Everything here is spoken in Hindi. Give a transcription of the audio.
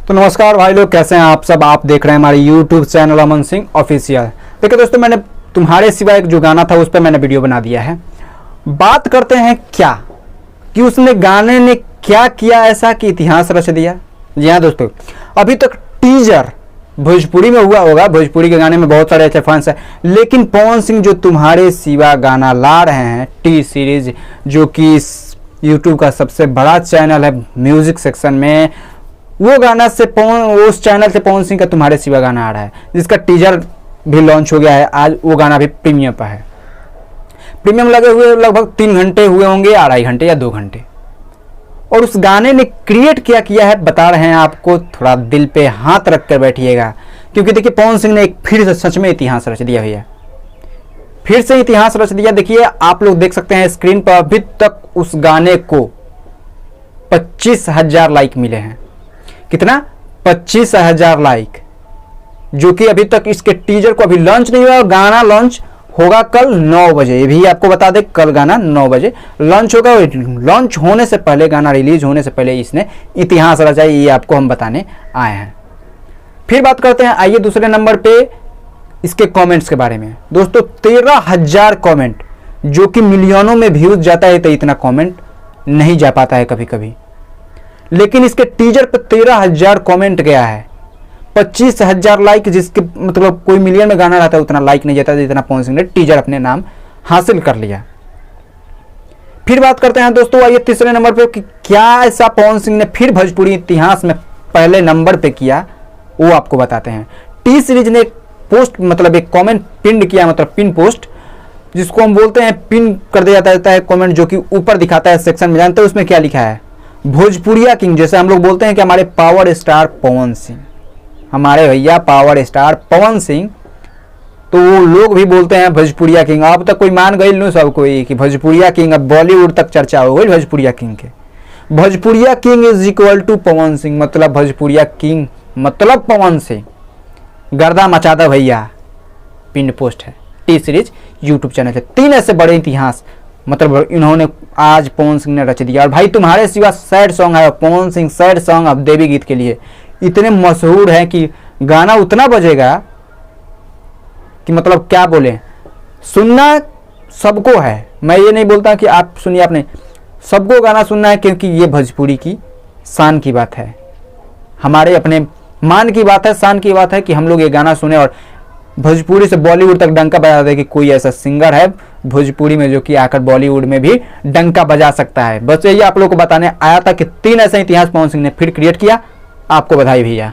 तो नमस्कार भाई लोग, कैसे हैं आप सब। आप देख रहे हैं हमारे YouTube channel Aman Singh official. देखिए दोस्तों, मैंने तुम्हारे सिवा एक जो गाना था उस पर मैंने वीडियो बना दिया है। बात करते हैं क्या कि उसने गाने ने क्या किया ऐसा कि इतिहास रच दिया। जी हाँ दोस्तों, अभी तक टीजर भोजपुरी में हुआ होगा, भोजपुरी के गाने में बहुत सारे अच्छे फैंस हैं, लेकिन पवन सिंह जो तुम्हारे सिवा गाना ला रहे हैं टी सीरीज, जो कि YouTube का सबसे बड़ा चैनल है म्यूजिक सेक्शन में, वो गाना से उस चैनल से पवन सिंह का तुम्हारे सिवा गाना आ रहा है, जिसका टीजर भी लॉन्च हो गया है। आज वो गाना भी प्रीमियम पर है। प्रीमियम लगे हुए लगभग 3 घंटे हुए होंगे, 2.5 घंटे या 2 घंटे। और उस गाने ने क्रिएट क्या किया है बता रहे हैं आपको, थोड़ा दिल पे हाथ रख कर बैठिएगा, क्योंकि देखिए पवन सिंह ने एक फिर से सच में इतिहास रच दिया भैया, फिर से इतिहास रच दिया। देखिए आप लोग देख सकते हैं स्क्रीन पर, अभी तक उस गाने को 25,000 लाइक मिले हैं। कितना? 25,000 लाइक, जो कि अभी तक इसके टीजर को अभी लॉन्च नहीं हुआ। गाना लॉन्च होगा कल 9 बजे, ये भी आपको बता दें, कल गाना 9 बजे लॉन्च होगा। लॉन्च होने से पहले, गाना रिलीज होने से पहले इसने इतिहास रचा, ये आपको हम बताने आए हैं। फिर बात करते हैं, आइए दूसरे नंबर पे इसके कमेंट्स के बारे में। दोस्तों 13,000 कमेंट, जो कि मिलियनों में व्यूज जाता है, तो इतना कमेंट नहीं जा पाता है कभी कभी, लेकिन इसके टीजर पे 13,000 कमेंट गया है। 25,000 लाइक, जिसके मतलब कोई मिलियन में गाना रहता है उतना लाइक नहीं जाता जितना पवन सिंह ने टीजर अपने नाम हासिल कर लिया। फिर बात करते हैं दोस्तों, आइए तीसरे नंबर पे कि क्या ऐसा पवन सिंह ने फिर भोजपुरी इतिहास में पहले नंबर पे किया, वो आपको बताते हैं। टी सीरीज ने एक पोस्ट, मतलब एक कमेंट पिन किया, मतलब पिन पोस्ट, जिसको हम बोलते हैं पिन कर दिया जाता है कमेंट, जो कि ऊपर दिखाता है सेक्शन में। जानते हैं उसमें क्या लिखा है? भोजपुरिया किंग, जैसे हम लोग बोलते हैं कि हमारे पावर स्टार पवन सिंह, हमारे भैया पावर स्टार पवन सिंह, तो वो लोग भी बोलते हैं भोजपुरिया किंग। अब तक कोई मान गई नो सब कोई कि भोजपुरिया किंग, अब बॉलीवुड तक चर्चा हो गई भोजपुरिया किंग के। भोजपुरिया king is equal to Pawan Singh, मतलब भोजपुरिया किंग मतलब पवन सिंह। गर्दा मचा दो भैया, पिन पोस्ट है टी सीरीज यूट्यूब चैनल से। 3 ऐसे बड़े इतिहास मतलब इन्होंने आज पवन सिंह ने रच दिया। और भाई तुम्हारे सिवा सैड सॉन्ग है, पवन सिंह सैड सॉन्ग अब देवी गीत के लिए इतने मशहूर हैं कि गाना उतना बजेगा कि मतलब क्या बोले, सुनना सबको है। मैं ये नहीं बोलता कि आप सुनिए, आपने सबको गाना सुनना है, क्योंकि ये भोजपुरी की शान की बात है, हमारे अपने मान की बात है, शान की बात है कि हम लोग ये गाना सुने और भोजपुरी से बॉलीवुड तक डंका बजा दे कि कोई ऐसा सिंगर है भोजपुरी में जो कि आकर बॉलीवुड में भी डंका बजा सकता है। बस यही आप लोगों को बताने आया था कि 3 ऐसे इतिहास पवन सिंह ने फिर क्रिएट किया। आपको बधाई भैया।